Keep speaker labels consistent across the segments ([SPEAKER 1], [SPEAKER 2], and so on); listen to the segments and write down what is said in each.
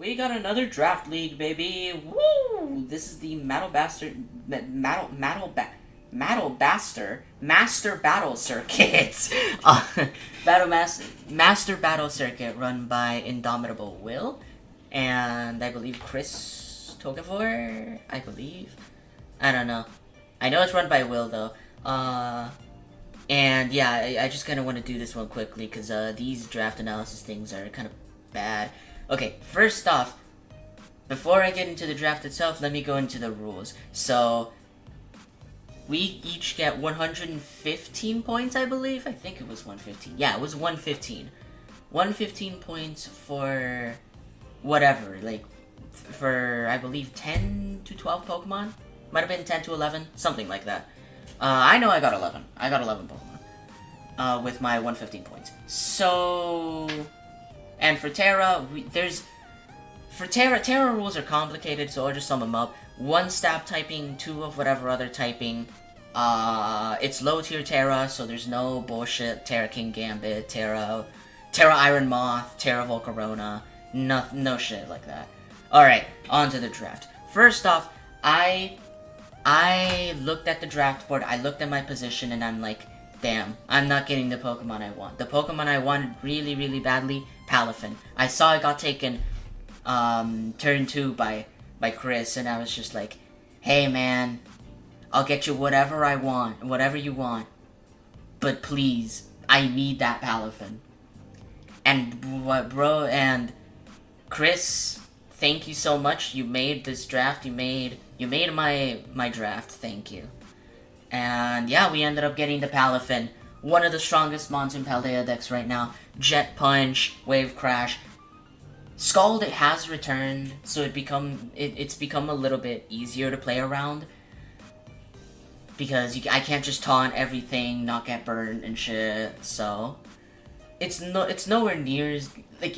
[SPEAKER 1] We got another draft league, baby. Woo! This is the Master Battle Circuit. Master Battle Circuit run by Indomitable Will, and I believe Chris Togavor. I believe. I don't know. I know it's run by Will though. And yeah, I just kind of want to do this one quickly because these draft analysis things are kind of bad. Okay, first off, before I get into the draft itself, let me go into the rules. So, we each get 115 points, I believe. I think it was 115. Yeah, it was 115. 115 points for whatever, like, for, I believe, 10 to 12 Pokemon? Might have been 10 to 11, something like that. I know I got 11. I got 11 Pokemon with my 115 points. So, and for Terra, Terra rules are complicated, so I'll just sum them up. 1 stab typing, 2 of whatever other typing. It's low tier Terra, so there's no bullshit Terra King Gambit, Terra Iron Moth, Terra Volcarona, no shit like that. Alright, on to the draft. First off, I looked at the draft board, I looked at my position, and I'm like, damn, I'm not getting the Pokemon I want. The Pokemon I wanted really, really badly, Palafin. I saw it got taken turn 2 by Chris, and I was just like, hey man, I'll get you whatever I want, whatever you want, but please, I need that Palafin. And what, bro, and Chris, thank you so much. You made this draft. You made my draft. Thank you. And yeah, we ended up getting the Palafin, one of the strongest mons in Paldea decks right now. Jet Punch, Wave Crash, Scald. It has returned, so it's become a little bit easier to play around because I can't just taunt everything, not get burned and shit. So it's nowhere near as like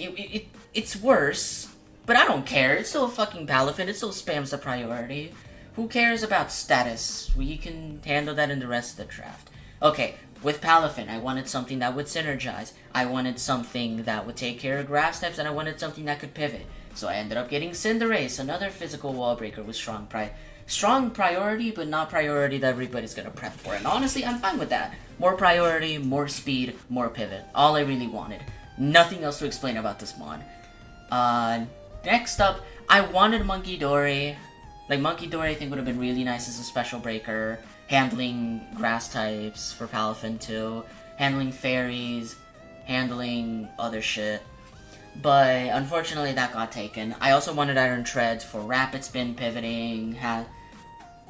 [SPEAKER 1] it's worse. But I don't care, it's still a fucking Palafin, it still spams the priority. Who cares about status? We can handle that in the rest of the draft. Okay, with Palafin, I wanted something that would synergize. I wanted something that would take care of grass types, and I wanted something that could pivot. So I ended up getting Cinderace, another physical wall breaker with strong priority, but not priority that everybody's gonna prep for. And honestly, I'm fine with that. More priority, more speed, more pivot. All I really wanted. Nothing else to explain about this mod. Next up, I wanted Monkey Dory. Like, Monkey Dory I think would have been really nice as a special breaker. Handling grass types for Palafin too. Handling fairies. Handling other shit. But, unfortunately, that got taken. I also wanted Iron Treads for Rapid Spin pivoting.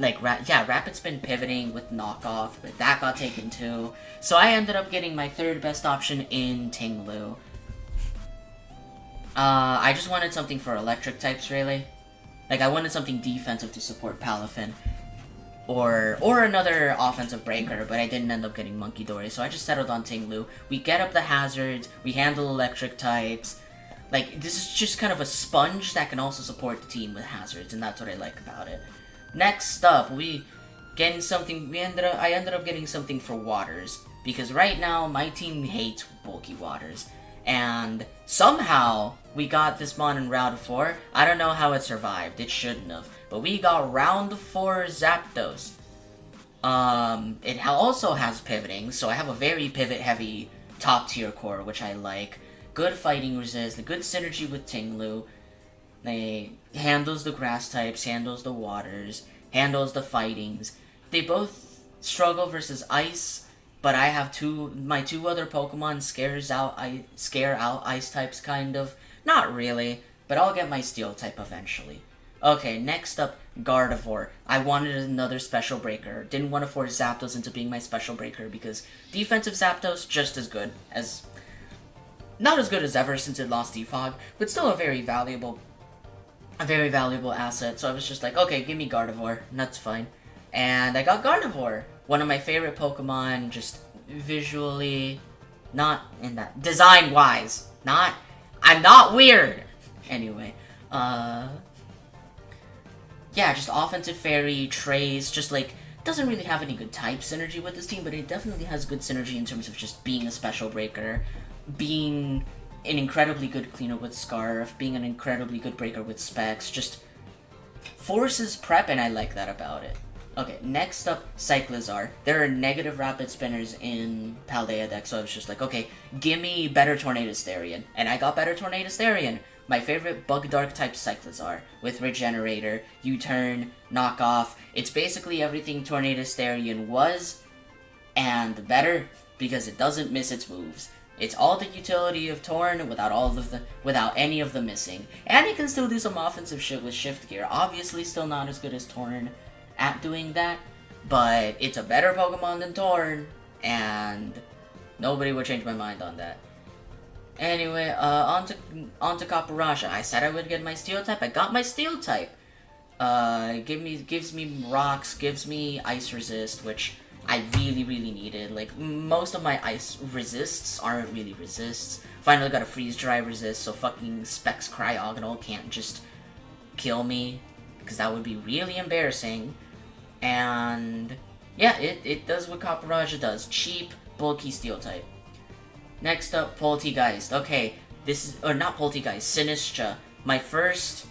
[SPEAKER 1] Rapid Spin pivoting with knockoff. But that got taken too. So I ended up getting my third best option in Tinglu. I just wanted something for electric types, really. Like, I wanted something defensive to support Palafin. Or another offensive breaker, but I didn't end up getting Monkey Dory, so I just settled on Tinglu. We get up the hazards, we handle electric types. Like, this is just kind of a sponge that can also support the team with hazards, and that's what I like about it. Next up, I ended up getting something for waters. Because right now, my team hates bulky waters. And somehow, we got this mon in round 4. I don't know how it survived. It shouldn't have. But we got round 4 Zapdos. It also has pivoting, so I have a very pivot-heavy top-tier core, which I like. Good fighting resist, a good synergy with Tinglu. They handles the grass types, handles the waters, handles the fightings. They both struggle versus ice. But I have my two other Pokemon scare out ice types, kind of. Not really, but I'll get my steel type eventually. Okay, next up, Gardevoir. I wanted another special breaker. Didn't want to force Zapdos into being my special breaker because defensive Zapdos, just as good as... Not as good as ever since it lost Defog, but still a very valuable asset. So I was just like, okay, give me Gardevoir, and that's fine. And I got Gardevoir. One of my favorite Pokemon, just visually, not in that, design-wise, I'm not weird! Anyway, yeah, just offensive fairy, trace, just like, doesn't really have any good type synergy with this team, but it definitely has good synergy in terms of just being a special breaker, being an incredibly good cleaner with Scarf, being an incredibly good breaker with Specs, just forces prep, and I like that about it. Okay, next up, Cyclizar. There are negative rapid spinners in Paldea deck, so I was just like, okay, gimme better Tornadus-Therian. And I got better Tornadus-Therian. My favorite Bug Dark type Cyclizar with Regenerator, U-Turn, Knockoff. It's basically everything Tornadus-Therian was, and better, because it doesn't miss its moves. It's all the utility of Torn without any of the missing. And it can still do some offensive shit with Shift Gear. Obviously still not as good as Torn at doing that, but it's a better Pokemon than Torn, and nobody would change my mind on that. Anyway, on to Kaparaja. I said I would get my Steel type. I got my Steel type. Gives me rocks, gives me Ice Resist, which I really, really needed. Like, most of my Ice Resists aren't really Resists. Finally got a Freeze Dry Resist, so fucking Specs Cryogonal can't just kill me, because that would be really embarrassing. And yeah, it does what Kaparaja does. Cheap, bulky Steel type. Next up, Poltegeist. Okay, this is, or not Poltegeist, Sinistra. My first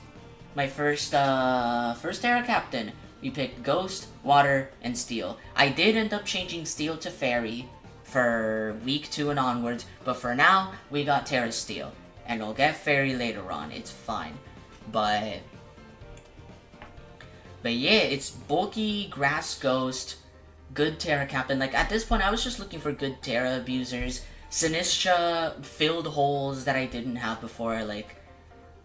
[SPEAKER 1] Terra Captain. We picked Ghost, Water, and Steel. I did end up changing Steel to Fairy for week 2 and onwards, but for now, we got Terra Steel. And we'll get Fairy later on, it's fine. But yeah, it's bulky, Grass Ghost, good Terra Captain. Like, at this point, I was just looking for good Terra abusers. Sinistra filled holes that I didn't have before, like,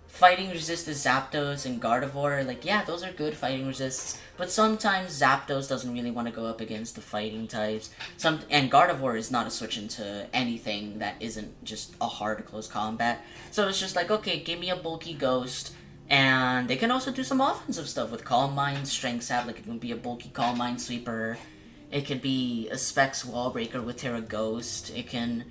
[SPEAKER 1] Fighting Resist is Zapdos and Gardevoir. Like, yeah, those are good fighting resists, but sometimes Zapdos doesn't really want to go up against the fighting types. And Gardevoir is not a switch into anything that isn't just a hard close combat. So it's just like, okay, give me a bulky Ghost, and they can also do some offensive stuff with Calm Mind, Strength Sap. Like, it can be a bulky Calm Mind Sweeper. It could be a Specs Wall Breaker with Terra Ghost. It can...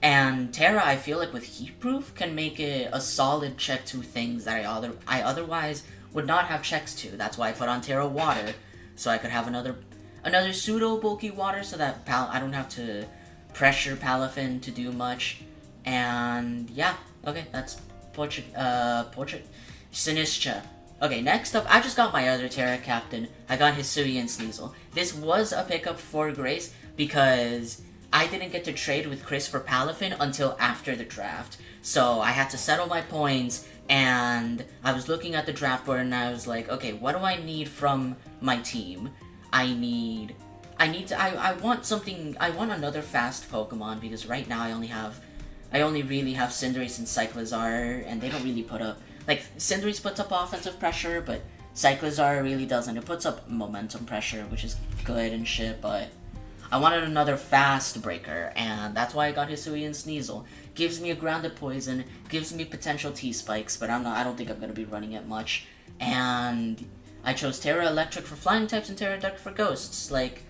[SPEAKER 1] And Terra, I feel like with Heat Proof, can make it a solid check to things that I otherwise would not have checks to. That's why I put on Terra Water, so I could have another pseudo bulky water, so that I don't have to pressure Palafin to do much. And yeah, okay, that's Sinistra. Okay, next up, I just got my other Terra Captain. I got Hisuian Sneasel. This was a pickup for Grace because I didn't get to trade with Chris for Palafin until after the draft. So I had to settle my points, and I was looking at the draft board, and I was like, okay, what do I need from my team? I want something, I want another fast Pokemon, because right now I only really have Cinderace and Cyclizar, and they don't really put up, like, Cinderace puts up offensive pressure, but Cyclizar really doesn't. It puts up momentum pressure, which is good and shit, but I wanted another fast breaker, and that's why I got Hisuian Sneasel. Gives me a grounded poison, gives me potential T-spikes, but I don't think I'm gonna be running it much. And I chose Terra Electric for flying types and Terra Dark for ghosts. Like,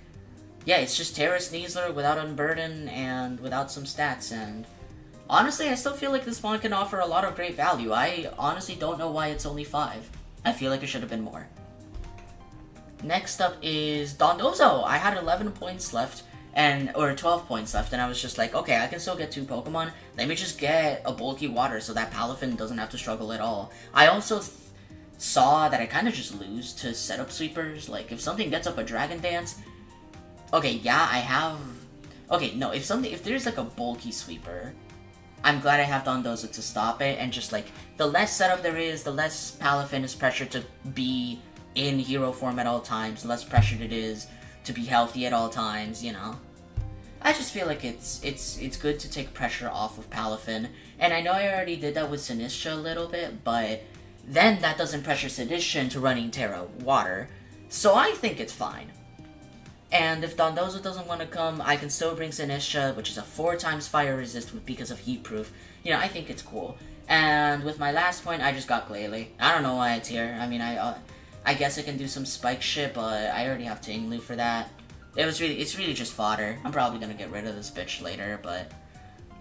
[SPEAKER 1] yeah, it's just Terra Sneasler without Unburden and without some stats, and honestly, I still feel like this one can offer a lot of great value. I honestly don't know why it's only 5. I feel like it should have been more. Next up is Dondozo. I had 11 points left, or 12 points left, and I was just like, okay, I can still get 2 Pokemon. Let me just get a bulky water so that Palafin doesn't have to struggle at all. I also saw that I kind of just lose to setup sweepers. Like, if something gets up a Dragon Dance, okay, yeah, I have... Okay, no, if there's like a bulky sweeper, I'm glad I have Dondozo to stop it, and just like, the less setup there is, the less Palafin is pressured to be in hero form at all times, the less pressured it is to be healthy at all times, you know. I just feel like it's good to take pressure off of Palafin, and I know I already did that with Sinistra a little bit, but then that doesn't pressure Sinistra into running Terra Water, so I think it's fine. And if Dondozo doesn't want to come, I can still bring Sinistra, which is a 4 times fire resist because of heat proof. You know, I think it's cool. And with my last point, I just got Glalie. I don't know why it's here. I mean, I guess I can do some spike shit, but I already have Tinglu for that. It's really just fodder. I'm probably gonna get rid of this bitch later, but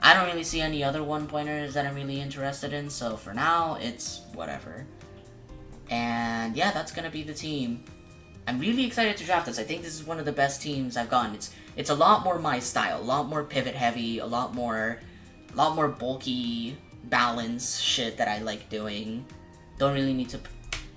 [SPEAKER 1] I don't really see any other one-pointers that I'm really interested in, so for now, it's whatever. And yeah, that's gonna be the team. I'm really excited to draft this. I think this is one of the best teams I've gotten. It's a lot more my style, a lot more pivot heavy, a lot more bulky balance shit that I like doing. Don't really need to,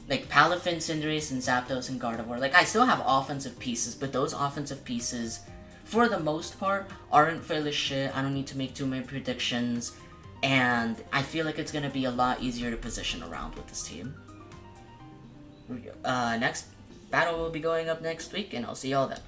[SPEAKER 1] like, Palafin, Cinderace, and Zapdos, and Gardevoir. Like, I still have offensive pieces, but those offensive pieces, for the most part, aren't full of shit. I don't need to make too many predictions, and I feel like it's gonna be a lot easier to position around with this team. Next battle will be going up next week, and I'll see y'all then.